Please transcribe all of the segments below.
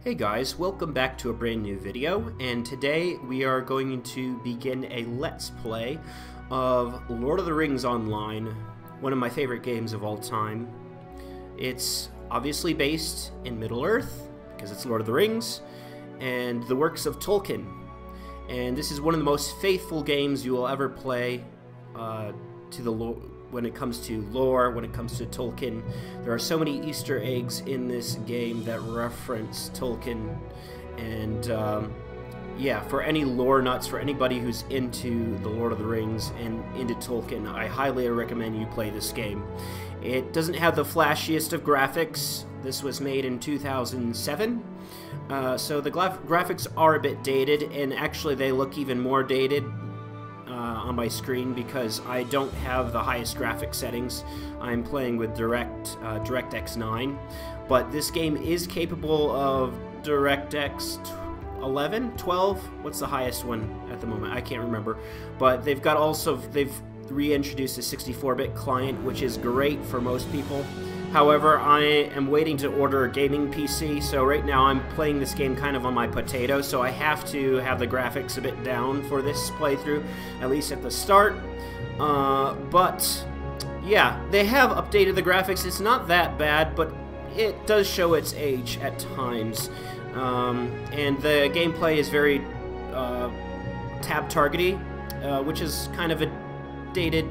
Hey guys, welcome back to a brand new video, and today we are going to begin a Let's Play of Lord of the Rings Online, one of my favorite games of all time. It's obviously based in Middle-earth, because it's Lord of the Rings, and the works of Tolkien. And this is one of the most faithful games you will ever play to the when it comes to lore, when it comes to Tolkien. There are so many Easter eggs in this game that reference Tolkien, and yeah, for any lore nuts, for anybody who's into the Lord of the Rings and into Tolkien, I highly recommend you play this game. It doesn't have the flashiest of graphics. This was made in 2007, so the graphics are a bit dated, and actually they look even more dated on my screen because I don't have the highest graphic settings. I'm playing with DirectX 9, but this game is capable of DirectX 11, 12. What's the highest one at the moment? I can't remember. But they've reintroduced a 64-bit client, which is great for most people. However, I am waiting to order a gaming PC, so right now I'm playing this game kind of on my potato, so I have to have the graphics a bit down for this playthrough, at least at the start. But yeah, they have updated the graphics. It's not that bad, but it does show its age at times. And the gameplay is very tab targety, which is kind of a dated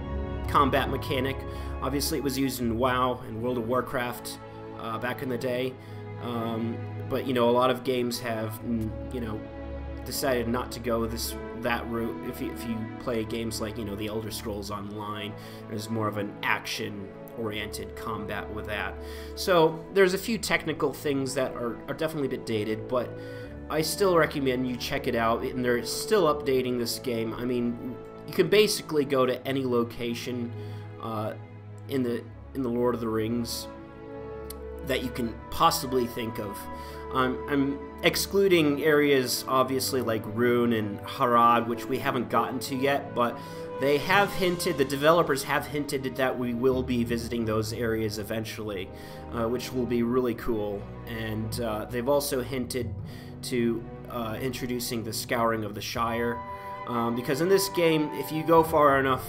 combat mechanic. Obviously, it was used in WoW and World of Warcraft back in the day, but you know, a lot of games have decided not to go that route. If you play games like the Elder Scrolls Online, there's more of an action-oriented combat with that. So there's a few technical things that are definitely a bit dated, but I still recommend you check it out. And they're still updating this game. I mean, you can basically go to any location in the Lord of the Rings that you can possibly think of. I'm excluding areas obviously like Rhûn and Harad, which we haven't gotten to yet, but they have hinted, the developers have hinted that we will be visiting those areas eventually, which will be really cool. And they've also hinted to introducing the Scouring of the Shire, because in this game, if you go far enough,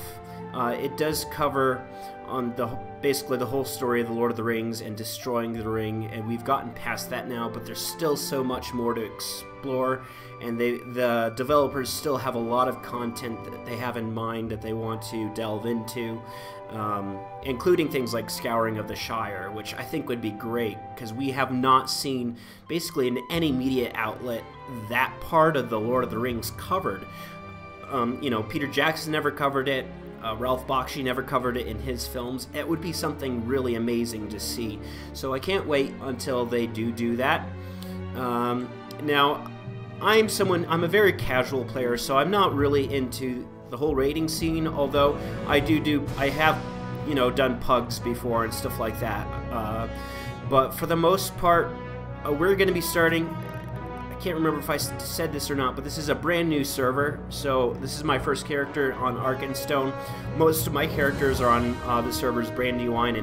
it does cover on basically the whole story of the Lord of the Rings and destroying the ring, and we've gotten past that now, but there's still so much more to explore, and the developers still have a lot of content that they have in mind that they want to delve into, including things like Scouring of the Shire, which I think would be great, because we have not seen, basically in any media outlet, that part of the Lord of the Rings covered. Peter Jackson never covered it. Ralph Bakshi never covered it in his films. It would be something really amazing to see. So I can't wait until they do that. Now, I'm a very casual player, so I'm not really into the whole raiding scene, although I have, done pugs before and stuff like that. But for the most part, we're going to be starting... I can't remember if I said this or not, but this is a brand new server, so this is my first character on Arkenstone. Most of my characters are on the servers Brandywine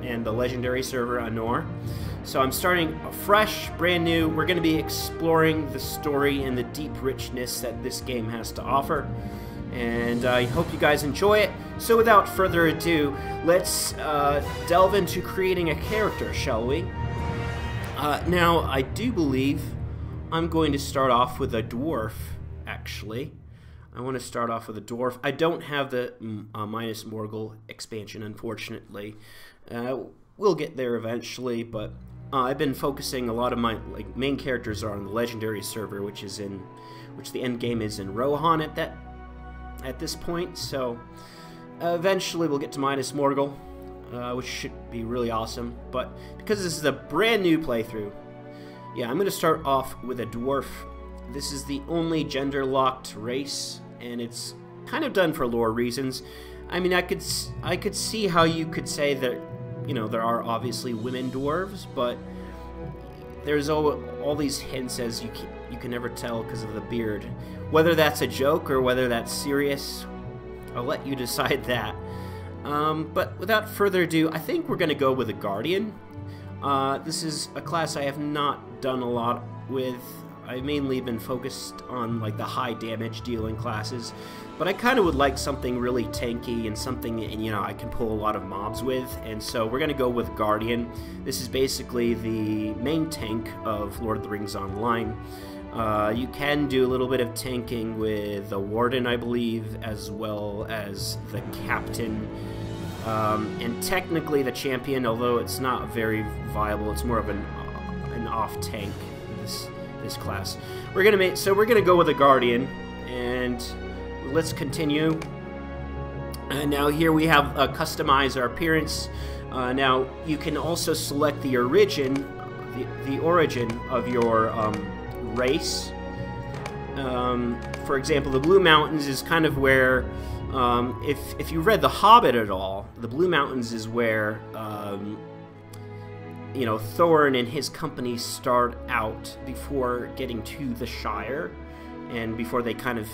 and the legendary server Anor. So I'm starting fresh, brand new. We're going to be exploring the story and the deep richness that this game has to offer, and I hope you guys enjoy it. So without further ado, let's delve into creating a character, shall we? Now, I do believe I'm going to start off with a dwarf, actually. I want to start off with a dwarf. I don't have the Minas Morgul expansion, unfortunately. We'll get there eventually, but I've been focusing, a lot of my main characters are on the legendary server, which the end game is in Rohan at this point. So eventually we'll get to Minas Morgul, which should be really awesome. But because this is a brand new playthrough, yeah, I'm going to start off with a dwarf. This is the only gender-locked race, and it's kind of done for lore reasons. I mean, I could see how you could say that, there are obviously women dwarves, but there's all these hints, as you can never tell because of the beard. Whether that's a joke or whether that's serious, I'll let you decide that. But without further ado, I think we're going to go with a guardian. This is a class I have not done a lot I've mainly been focused on like the high damage dealing classes, but I kind of would like something really tanky and something, you know, I can pull a lot of mobs with, and so we're gonna go with Guardian. This is basically the main tank of Lord of the Rings Online. You can do a little bit of tanking with the Warden, I believe, as well as the Captain. And technically the Champion, although it's not very viable, it's more of an off tank, this class. We're gonna go with a Guardian, and let's continue. And now here we have customize our appearance. Now you can also select the origin of your race. For example, the Blue Mountains is kind of where, if you read The Hobbit at all, the Blue Mountains is where, you know, Thorin and his company start out before getting to the Shire, and before they kind of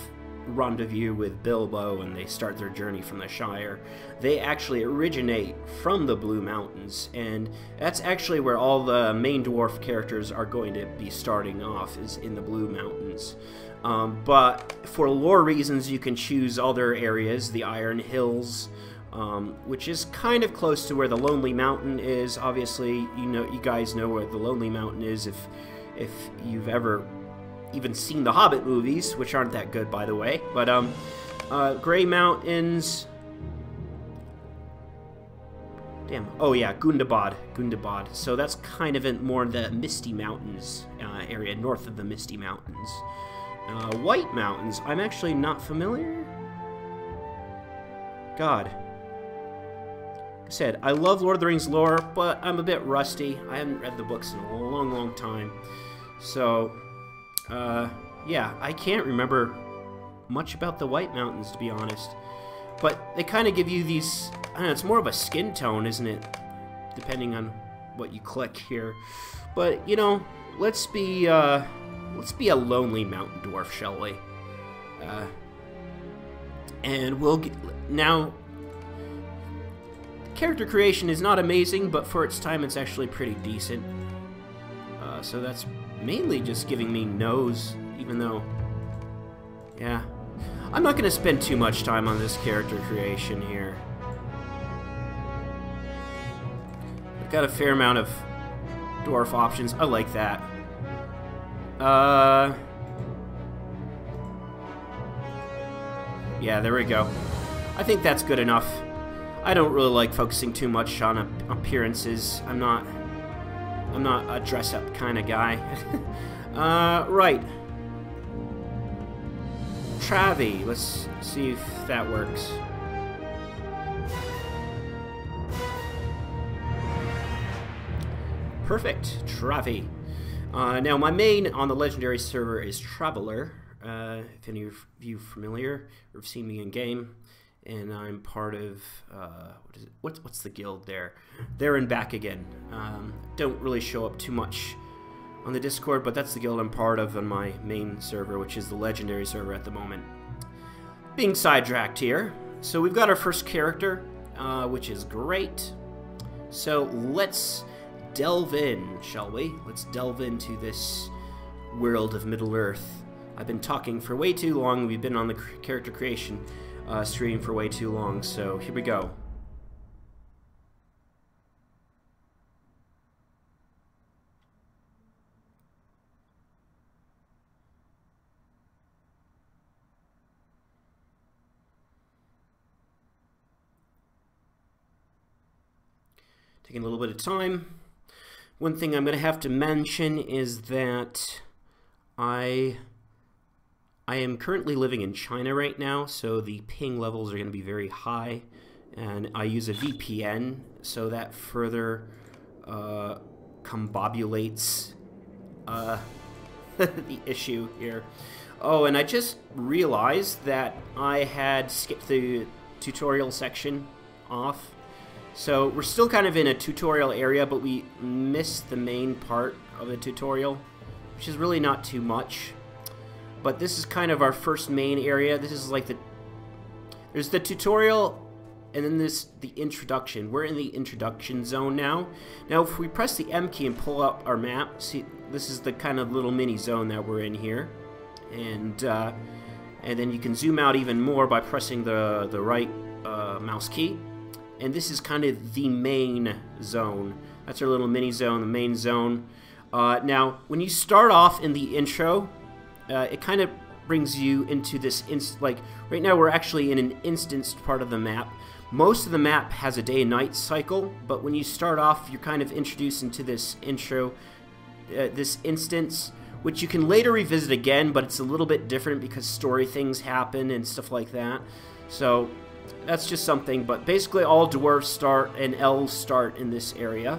rendezvous with Bilbo and they start their journey from the Shire. They actually originate from the Blue Mountains, and that's actually where all the main dwarf characters are going to be starting off, is in the Blue Mountains. But for lore reasons, you can choose other areas, the Iron Hills, which is kind of close to where the Lonely Mountain is. Obviously, you guys know where the Lonely Mountain is if you've ever even seen the Hobbit movies, which aren't that good, by the way. But Grey Mountains. Damn. Oh yeah, Gundabad. So that's kind of in more the Misty Mountains area, north of the Misty Mountains. White Mountains. I'm actually not familiar. God. Like I said, I love Lord of the Rings lore, but I'm a bit rusty. I haven't read the books in a long, long time. So, yeah, I can't remember much about the White Mountains, to be honest. But they kind of give you these, I don't know, it's more of a skin tone, isn't it? Depending on what you click here. But, you know, let's be a lonely mountain dwarf, shall we? And we'll get, now, character creation is not amazing, but for its time it's actually pretty decent. So that's mainly just giving me nose, even though, yeah. I'm not going to spend too much time on this character creation here. I've got a fair amount of dwarf options. I like that. Yeah, there we go. I think that's good enough. I don't really like focusing too much on appearances. I'm not a dress-up kind of guy. Right. Travi. Let's see if that works. Perfect. Travi. Now, my main on the Legendary server is Traveler. If any of you are familiar or have seen me in game. And I'm part of, what is it? What's the guild there? There and Back Again. Don't really show up too much on the Discord, but that's the guild I'm part of on my main server, which is the Legendary server at the moment. Being sidetracked here. So we've got our first character, which is great. So let's delve in, shall we? Let's delve into this world of Middle-earth. I've been talking for way too long. We've been on the character creation stream for way too long, so here we go. Taking a little bit of time. One thing I'm going to have to mention is that I am currently living in China right now, so the ping levels are going to be very high, and I use a VPN, so that further combobulates the issue here. Oh, and I just realized that I had skipped the tutorial section off. So we're still kind of in a tutorial area, but we missed the main part of the tutorial, which is really not too much. But this is kind of our first main area. This is like there's the tutorial and then the introduction. We're in the introduction zone now. Now, if we press the M key and pull up our map, see, this is the kind of little mini zone that we're in here. And then you can zoom out even more by pressing the right mouse key. And this is kind of the main zone. That's our little mini zone, the main zone. Now, when you start off in the intro, it kind of brings you into this, like, right now we're actually in an instanced part of the map. Most of the map has a day and night cycle, but when you start off, you're kind of introduced into this intro, this instance, which you can later revisit again, but it's a little bit different because story things happen and stuff like that. So that's just something, but basically all dwarves start and elves start in this area.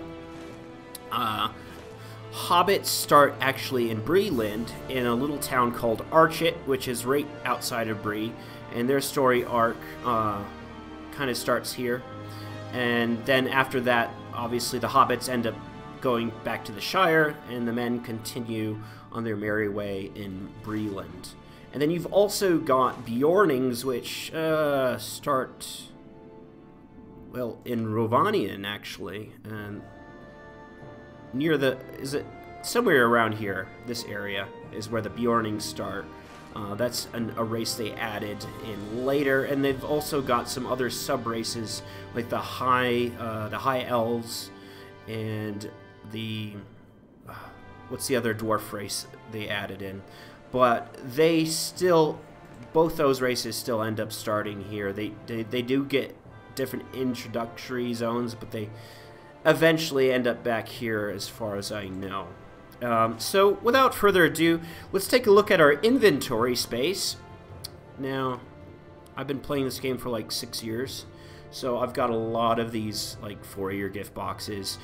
Hobbits start actually in Breeland, in a little town called Archit, which is right outside of Bree, and their story arc kind of starts here. And then after that, obviously the hobbits end up going back to the Shire, and the men continue on their merry way in Breeland. And then you've also got Bjornings, which start, well, in Rovanian, actually, and near the, is it somewhere around here, this area is where the Bjornings start. That's a race they added in later, and they've also got some other sub-races, like the High Elves, and the, what's the other dwarf race they added in? But they still, both those races still end up starting here. They do get different introductory zones, but they eventually end up back here as far as I know. So without further ado, let's take a look at our inventory space. Now, I've been playing this game for like 6 years, so I've got a lot of these like 4-year gift boxes,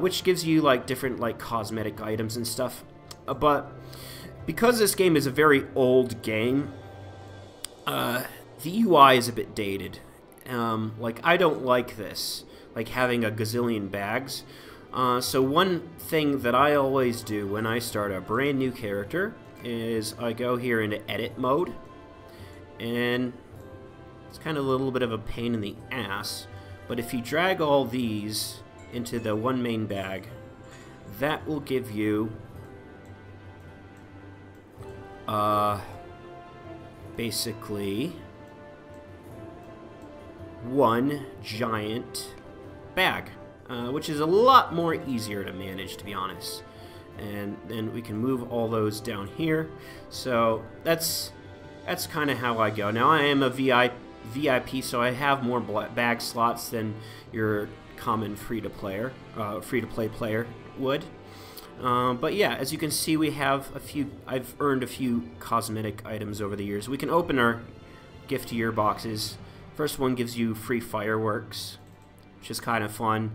which gives you like different like cosmetic items and stuff. But because this game is a very old game, the UI is a bit dated. Like, I don't like this, like having a gazillion bags. So one thing that I always do when I start a brand new character is I go here into edit mode, and it's kind of a little bit of a pain in the ass, but if you drag all these into the one main bag, that will give you basically one giant bag, which is a lot more easier to manage, to be honest. And then we can move all those down here. So that's kind of how I go. Now, I am a VIP, so I have more bag slots than your common free-to-play player would. But yeah, as you can see, we have a few. I've earned a few cosmetic items over the years. We can open our gift year boxes. First one gives you free fireworks, which is kind of fun.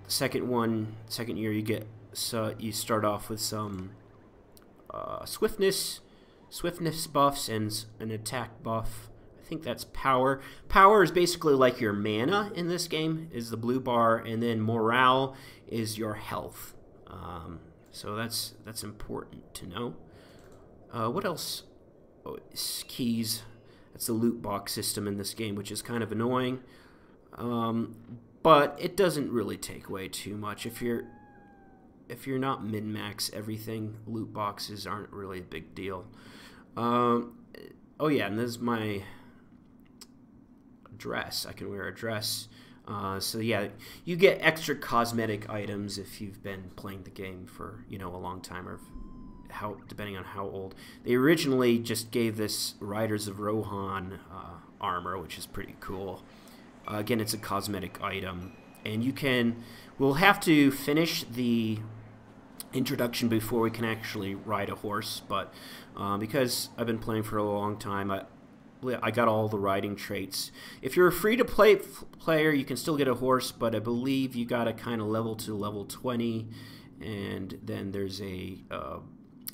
Second year, you get, so you start off with some swiftness buffs and an attack buff. I think that's power. Power is basically like your mana in this game, is the blue bar, and then morale is your health. So that's important to know. What else? Oh, keys. That's the loot box system in this game, which is kind of annoying. But it doesn't really take away too much. If you're not min-max everything, loot boxes aren't really a big deal. Oh yeah, and this is my dress. I can wear a dress. So yeah, you get extra cosmetic items if you've been playing the game for, you know, a long time, or depending on how old. They originally just gave this Riders of Rohan armor, which is pretty cool. Again, it's a cosmetic item, and we'll have to finish the introduction before we can actually ride a horse, but because I've been playing for a long time, I got all the riding traits. If you're a free-to-play player, you can still get a horse, but I believe you got to kind of level to level 20, and then there's a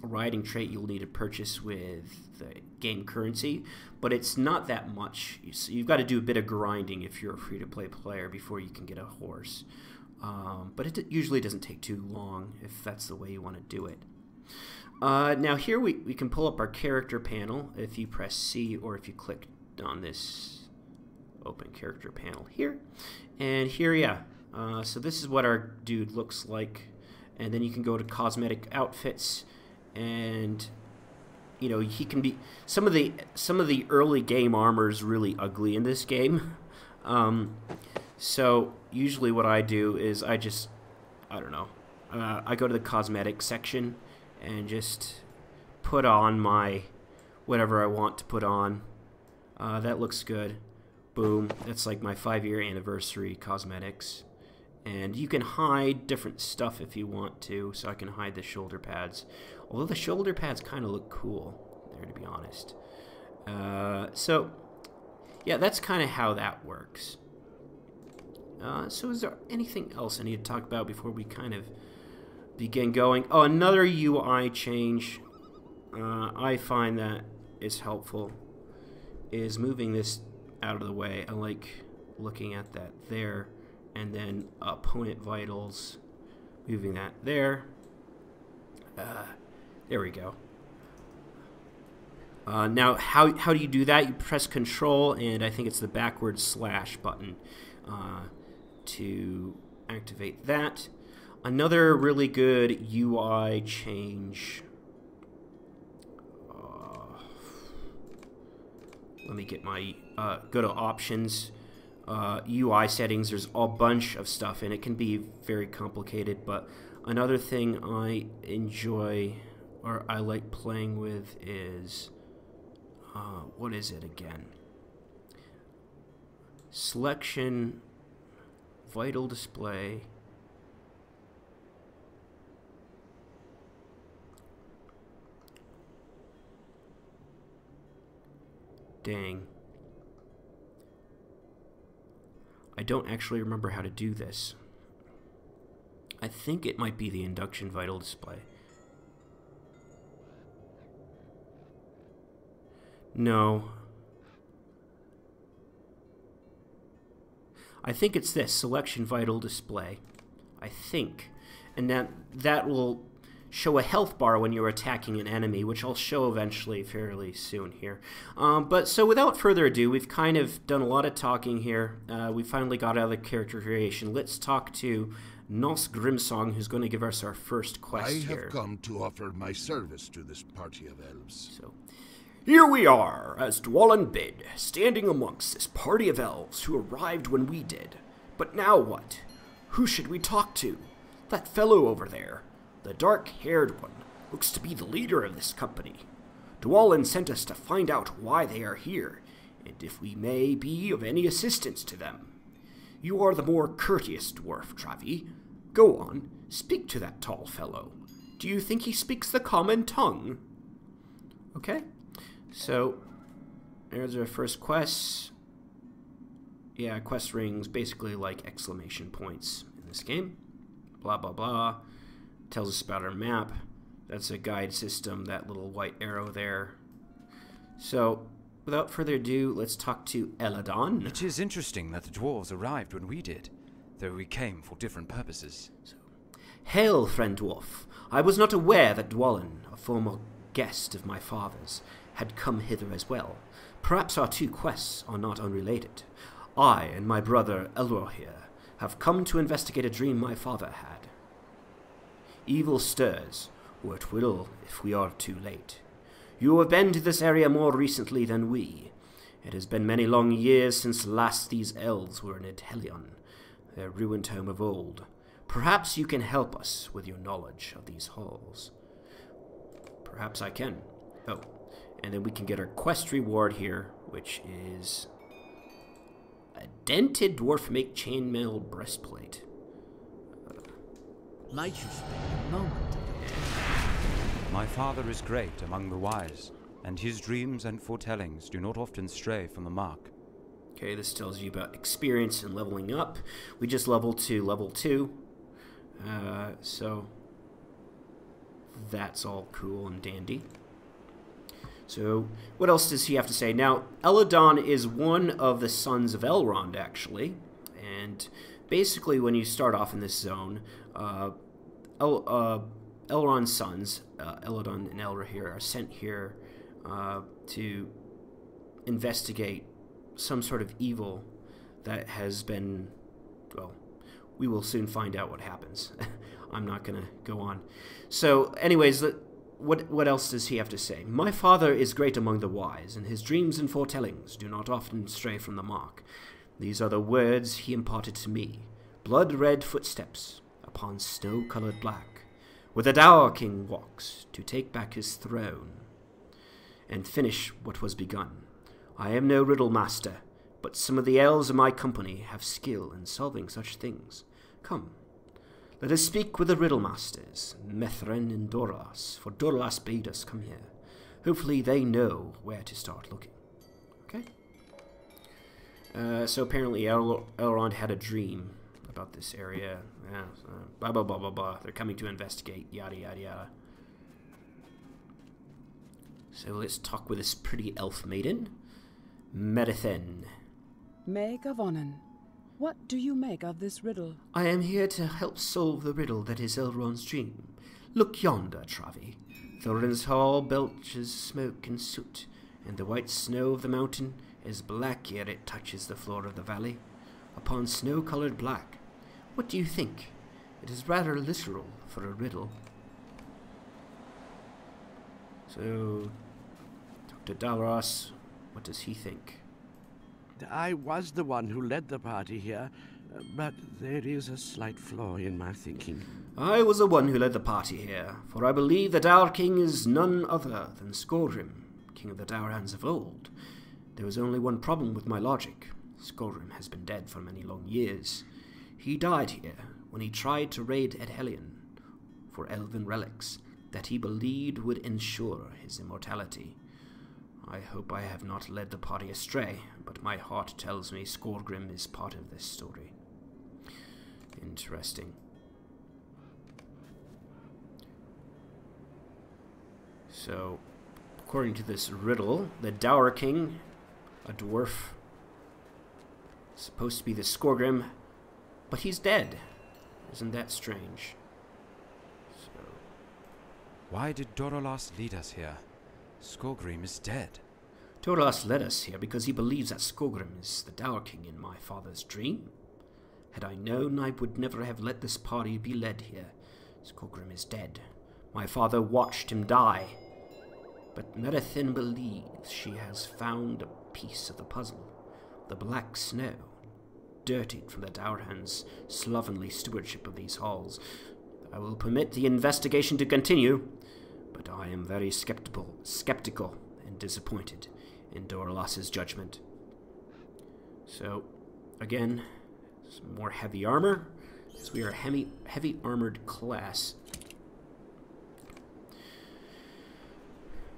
riding trait you'll need to purchase with the game currency, but it's not that much. So you've got to do a bit of grinding if you're a free-to-play player before you can get a horse. But it usually doesn't take too long if that's the way you want to do it. Now here we can pull up our character panel if you press C, or if you click on this open character panel here. And here, yeah. So this is what our dude looks like. And then you can go to cosmetic outfits, and you know, he can be some of the early game armor is really ugly in this game. So usually what I do is I don't know, I go to the cosmetic section and just put on my whatever I want to put on. That looks good. Boom. That's like my 5-year anniversary cosmetics. And you can hide different stuff if you want to, so I can hide the shoulder pads. Although the shoulder pads kind of look cool there, to be honest. So, yeah, that's kind of how that works. So is there anything else I need to talk about before we kind of begin going? Oh, another UI change I find that is helpful is moving this out of the way. I like looking at that there. And then opponent vitals, moving that there. There we go. Now, how do you do that? You press Control, and I think it's the backward slash button to activate that. Another really good UI change. Let me get my go to options. UI settings. There's a bunch of stuff, and it can be very complicated, but another thing I enjoy or I like playing with is what is it again? Selection, vital display. Dang. I don't actually remember how to do this. I think it might be the induction vital display. No. I think it's this, selection vital display. I think. And that will show a health bar when you're attacking an enemy, which I'll show eventually fairly soon here. But so without further ado, we've kind of done a lot of talking here. We finally got out of the character creation. Let's talk to Nos Grimsong, who's going to give us our first quest here. I have come to offer my service to this party of elves. So, here we are, as Dwalin bid, standing amongst this party of elves who arrived when we did. But now what? Who should we talk to? That fellow over there. The dark-haired one looks to be the leader of this company. Dwalin sent us to find out why they are here, and if we may be of any assistance to them. You are the more courteous dwarf, Travi. Go on, speak to that tall fellow. Do you think he speaks the common tongue? Okay, so there's our first quest. Yeah, quest rings, basically like exclamation points in this game. Blah, blah, blah. Tells us about our map. That's a guide system, that little white arrow there. So, without further ado, let's talk to Eladon. It is interesting that the dwarves arrived when we did, though we came for different purposes. So, hail, friend dwarf. I was not aware that Dwalin, a former guest of my father's, had come hither as well. Perhaps our two quests are not unrelated. I and my brother Elroy here have come to investigate a dream my father had. Evil stirs, or it will if we are too late. You have been to this area more recently than we. It has been many long years since last these elves were in Edhelion, their ruined home of old. Perhaps you can help us with your knowledge of these halls. Perhaps I can. Oh, and then we can get our quest reward here, which is a dented dwarf make chainmail breastplate. Might you spend a moment? My father is great among the wise, and his dreams and foretellings do not often stray from the mark. Okay, this tells you about experience and leveling up. We just leveled to level 2. So that's all cool and dandy. So what else does he have to say? Now, Eladon is one of the sons of Elrond, actually. And basically, when you start off in this zone, Elrond's sons, Eladon and Elrohir, are sent here to investigate some sort of evil that has been, well, we will soon find out what happens. I'm not going to go on. So, anyways, what else does he have to say? My father is great among the wise, and his dreams and foretellings do not often stray from the mark. These are the words he imparted to me. Blood-red footsteps upon snow-colored black, where the Dour King walks to take back his throne and finish what was begun. I am no riddle master, but some of the elves of my company have skill in solving such things. Come, let us speak with the riddle masters, Methrin and Dorlas, for Dorlas bade us come here. Hopefully they know where to start looking. Okay? So apparently Elrond had a dream about this area. Blah, blah, blah, blah, blah. They're coming to investigate, yada, yada, yada. So let's talk with this pretty elf maiden, Merithen. Maid of Onan, what do you make of this riddle? I am here to help solve the riddle that is Elrond's dream. Look yonder, Travi. Thorin's hall belches smoke and soot, and the white snow of the mountain is black ere it touches the floor of the valley, upon snow-colored black. What do you think? It is rather literal for a riddle. So, Dr. Dalros, what does he think? I was the one who led the party here, but there is a slight flaw in my thinking. I was the one who led the party here, for I believe the Dour King is none other than Skorgrim, king of the Dourhands of old. There was only one problem with my logic. Skorgrim has been dead for many long years. He died here when he tried to raid Edhelion for elven relics that he believed would ensure his immortality. I hope I have not led the party astray, but my heart tells me Skorgrim is part of this story. Interesting. So, according to this riddle, the Dour King, a dwarf, is supposed to be the Skorgrim, but he's dead. Isn't that strange? So, Why did Dorolas lead us here? Skorgrim is dead. Dorolas led us here because he believes that Skorgrim is the Dour King in my father's dream. Had I known, I would never have let this party be led here. Skorgrim is dead. My father watched him die. But Merithen believes she has found a piece of the puzzle. The black snow, dirtied from the Dourhands' slovenly stewardship of these halls. I will permit the investigation to continue, but I am very skeptical and disappointed in Dorolas's judgment. So, again, some more heavy armor, because we are a heavy armored class.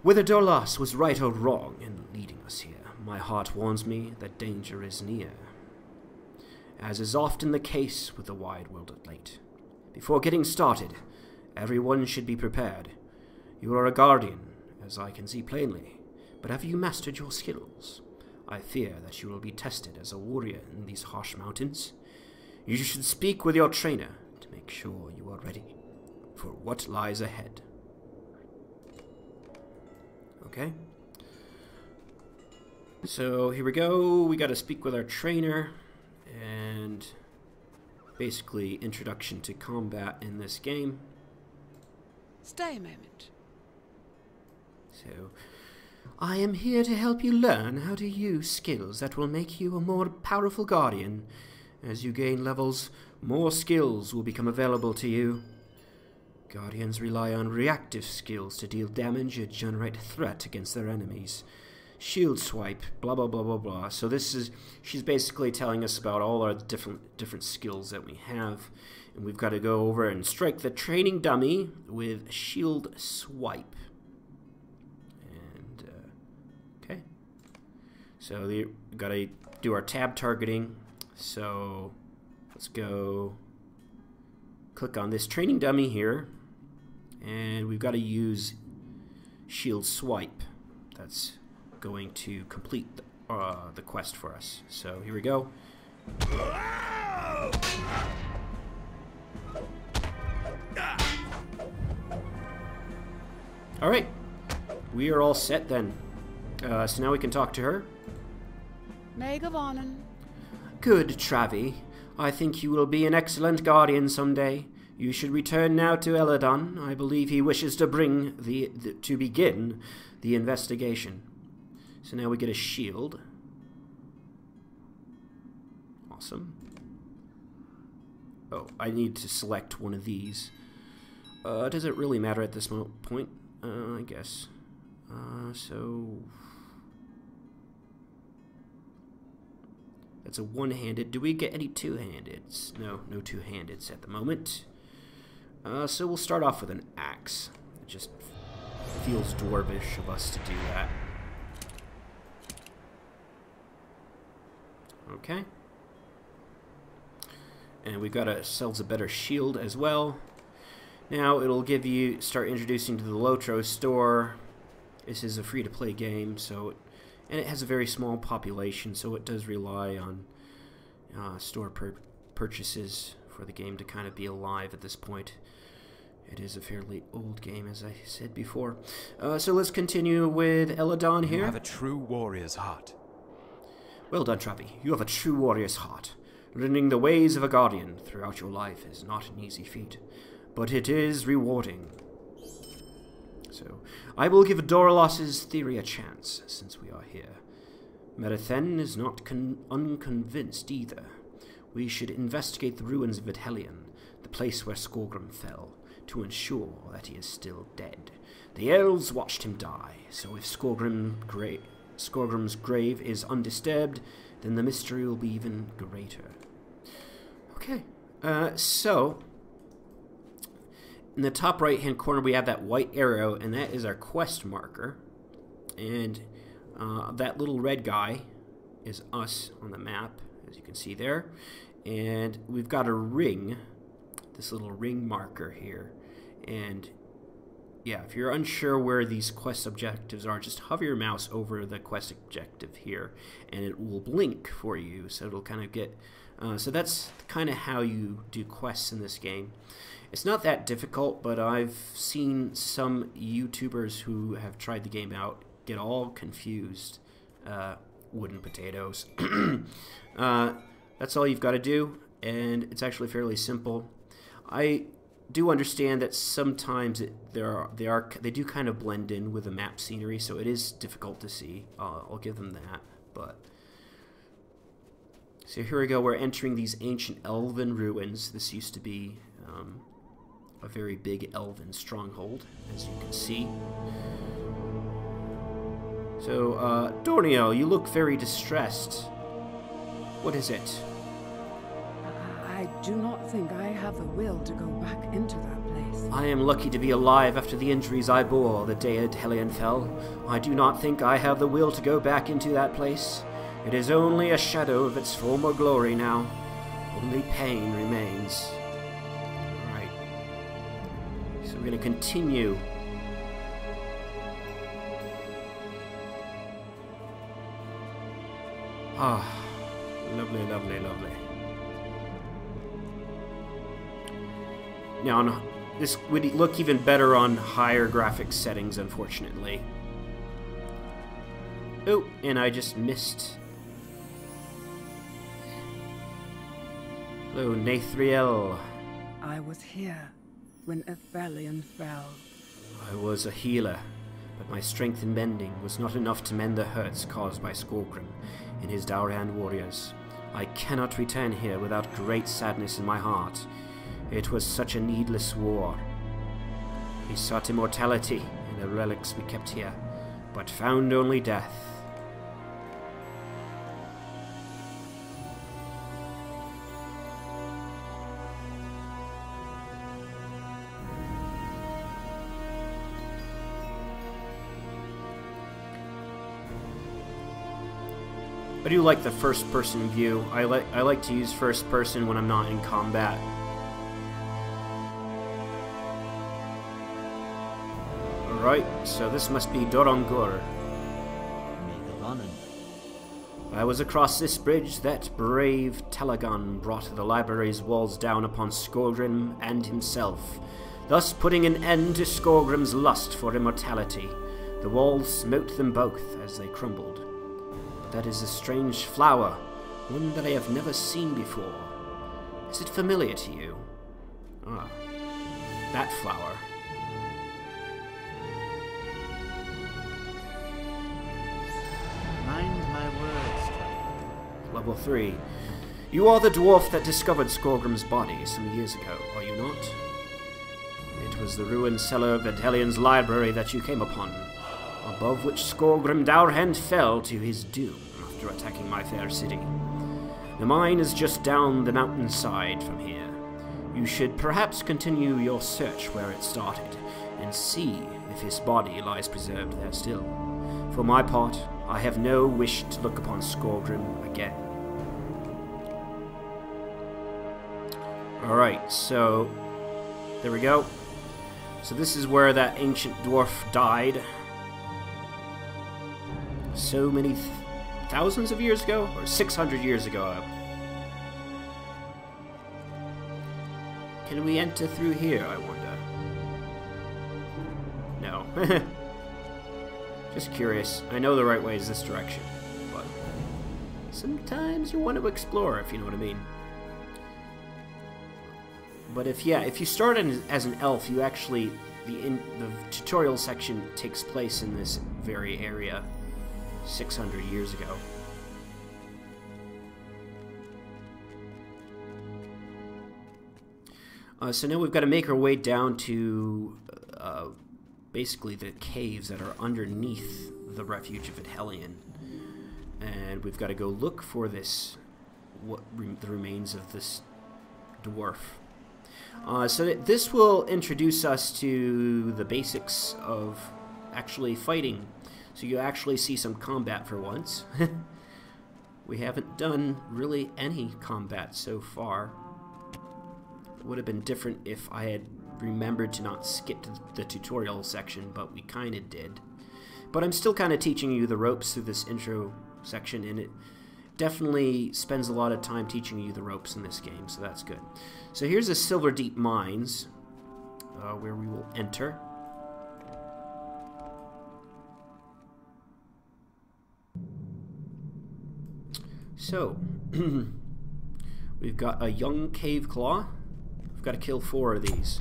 Whether Dorolas was right or wrong in leading us here, my heart warns me that danger is near, as is often the case with the wide world of late. Before getting started, everyone should be prepared. You are a guardian, as I can see plainly, but have you mastered your skills? I fear that you will be tested as a warrior in these harsh mountains. You should speak with your trainer to make sure you are ready for what lies ahead. Okay. So here we go. We got to speak with our trainer, and basically introduction to combat in this game. Stay a moment. So, I am here to help you learn how to use skills that will make you a more powerful guardian. As you gain levels, more skills will become available to you. Guardians rely on reactive skills to deal damage or generate threat against their enemies. Shield swipe, blah blah blah blah blah. So she's basically telling us about all our different skills that we have, and we've got to go over and strike the training dummy with shield swipe. And okay, so we got to do our tab targeting. So let's go click on this training dummy here, and we've got to use shield swipe. That's going to complete the quest for us. So here we go. Alright, we are all set then. So now we can talk to her. Maid of Onan. Good, Travi. I think you will be an excellent guardian someday. You should return now to Eladon. I believe he wishes to begin the investigation. So now we get a shield. Awesome. Oh, I need to select one of these. Does it really matter at this point? I guess. So... That's a one-handed. Do we get any two-handeds? No, no two-handeds at the moment. So we'll start off with an axe. It just feels dwarvish of us to do that. Okay. And we've got ourselves a better shield as well. Now it'll give you, start introducing to the Lotro store. This is a free-to-play game, so, and it has a very small population, so it does rely on store purchases for the game to kind of be alive at this point. It is a fairly old game, as I said before. So let's continue with Eladon here. You have a true warrior's heart. Well done, Travi. You have a true warrior's heart. Learning the ways of a guardian throughout your life is not an easy feat, but it is rewarding. So, I will give Doralos's theory a chance, since we are here. Merathen is not unconvinced either. We should investigate the ruins of Vithelion, the place where Skorgrim fell, to ensure that he is still dead. The elves watched him die, so if Skorgrim's grave is undisturbed, then the mystery will be even greater. Okay, so in the top right hand corner we have that white arrow, and that is our quest marker, and that little red guy is us on the map, as you can see there, and we've got a ring, this little ring marker here, and yeah, if you're unsure where these quest objectives are, just hover your mouse over the quest objective here, and it will blink for you, so it'll kind of get... so that's kind of how you do quests in this game. It's not that difficult, but I've seen some YouTubers who have tried the game out get all confused. Wooden potatoes. That's all you've got to do, and it's actually fairly simple. I do understand that sometimes they do kind of blend in with the map scenery, so it is difficult to see. I'll give them that, but... So here we go, we're entering these ancient elven ruins. This used to be a very big elven stronghold, as you can see. So, Dornio, you look very distressed. What is it? I do not think I have the will to go back into that place. I am lucky to be alive after the injuries I bore the day Helion fell. I do not think I have the will to go back into that place. It is only a shadow of its former glory now. Only pain remains. Alright. So we're going to continue. Ah, lovely, lovely, lovely. Now, this would look even better on higher graphics settings, unfortunately. Oh, and I just missed... Hello, Nathriel. I was here when Athelion fell. I was a healer, but my strength in mending was not enough to mend the hurts caused by Skorgrim and his Dauran warriors. I cannot return here without great sadness in my heart. It was such a needless war. We sought immortality in the relics we kept here, but found only death. I do like the first-person view. I like to use first-person when I'm not in combat. Alright, so this must be Dorangur. I was across this bridge that brave Talagon brought the library's walls down upon Skorgrim and himself, thus putting an end to Skorgrim's lust for immortality. The walls smote them both as they crumbled. That is a strange flower, One that I have never seen before. Is it familiar to you? Ah, that flower. Mind my words, Travi. Level 3. You are the dwarf that discovered Skorgrim's body some years ago, are you not? It was the ruined cellar of Ventellion's library that you came upon, above which Skorgrim Dourhand fell to his doom after attacking my fair city. The mine is just down the mountainside from here. You should perhaps continue your search where it started, and see if his body lies preserved there still. For my part, I have no wish to look upon Skorgrim again. Alright, so there we go. So this is where that ancient dwarf died. So many thousands of years ago? Or 600 years ago? Can we enter through here, I wonder? No. Just curious. I know the right way is this direction, but sometimes you want to explore, if you know what I mean. But if you start as an elf, you actually the tutorial section takes place in this very area 600 years ago. So now we've got to make our way down to basically the caves that are underneath the refuge of Ventelion, and we've got to go look for this, the remains of this dwarf. So this will introduce us to the basics of actually fighting. So you actually see some combat for once. We haven't done really any combat so far. It would have been different if I had remembered to not skip to the tutorial section, but we kind of did. But I'm still kind of teaching you the ropes through this intro section, and it definitely spends a lot of time teaching you the ropes in this game, so that's good. So here's the Silver Deep Mines, where we will enter. So, we've got a young cave claw. We've got to kill 4 of these.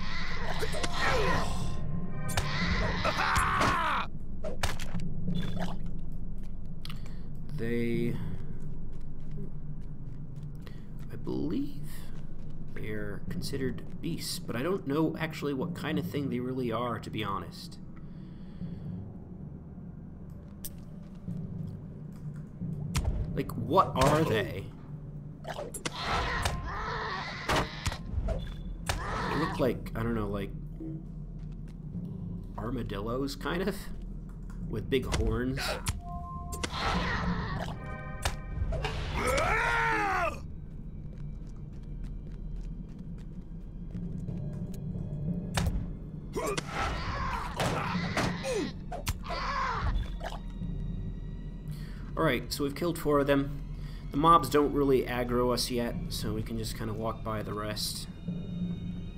They, I believe, they're considered beasts, but I don't know actually what kind of thing they really are, to be honest. Like, what are they? They look like, I don't know, like armadillos, kind of, with big horns. Alright, so we've killed 4 of them. The mobs don't really aggro us yet, so we can just kind of walk by the rest.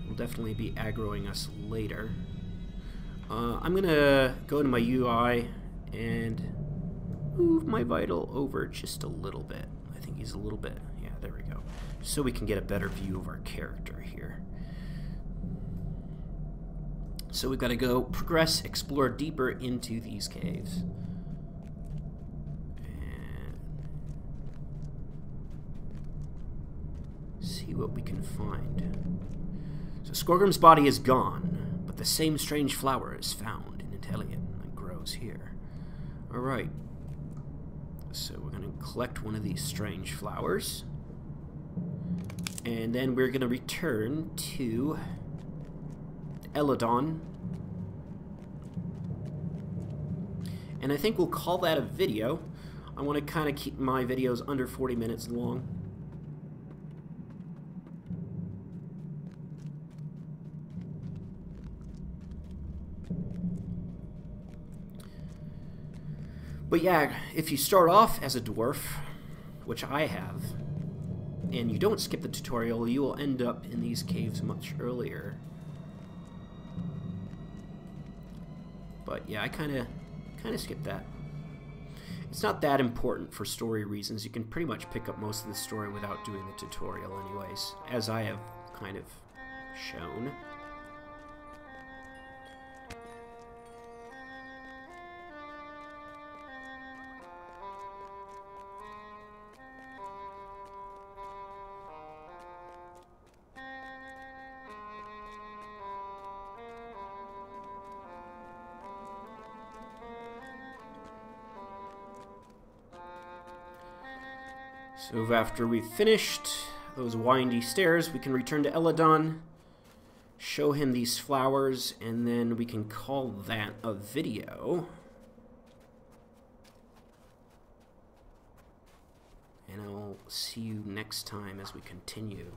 Will definitely be aggroing us later. I'm gonna go to my UI and move my vital over just a little bit. I think he's a little bit, yeah, there we go. So we can get a better view of our character here. So we've got to go progress, explore deeper into these caves. See what we can find. So Skorgrim's body is gone, but the same strange flower is found in Ventelion and grows here. Alright. So we're going to collect one of these strange flowers. And then we're going to return to Eladon. And I think we'll call that a video. I want to kind of keep my videos under 40 minutes long. But yeah, if you start off as a dwarf, which I have, and you don't skip the tutorial, you will end up in these caves much earlier. But yeah, I kind of skipped that. It's not that important for story reasons. You can pretty much pick up most of the story without doing the tutorial anyways, as I have kind of shown. So after we've finished those windy stairs, we can return to Eladon, show him these flowers, and then we can call that a video. And I'll see you next time as we continue.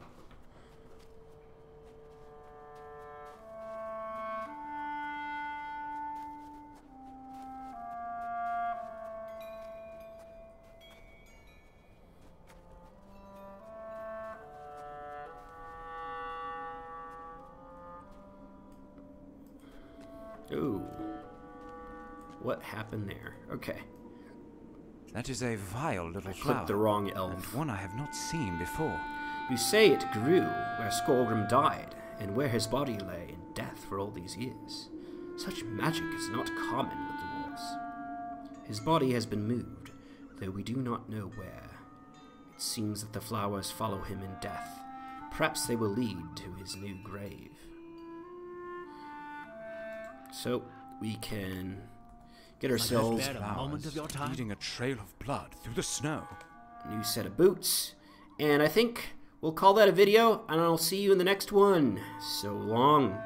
Ooh. What happened there? Okay. That is a vile little I flower. clicked the wrong And elf. one I have not seen before. You say it grew where Skolgrim died, and where his body lay in death for all these years. Such magic is not common with dwarves. His body has been moved, though we do not know where. It seems that the flowers follow him in death. Perhaps they will lead to his new grave. So, we can get ourselves Leading a trail of blood through the snow. a new set of boots. And I think we'll call that a video, and I'll see you in the next one. So long.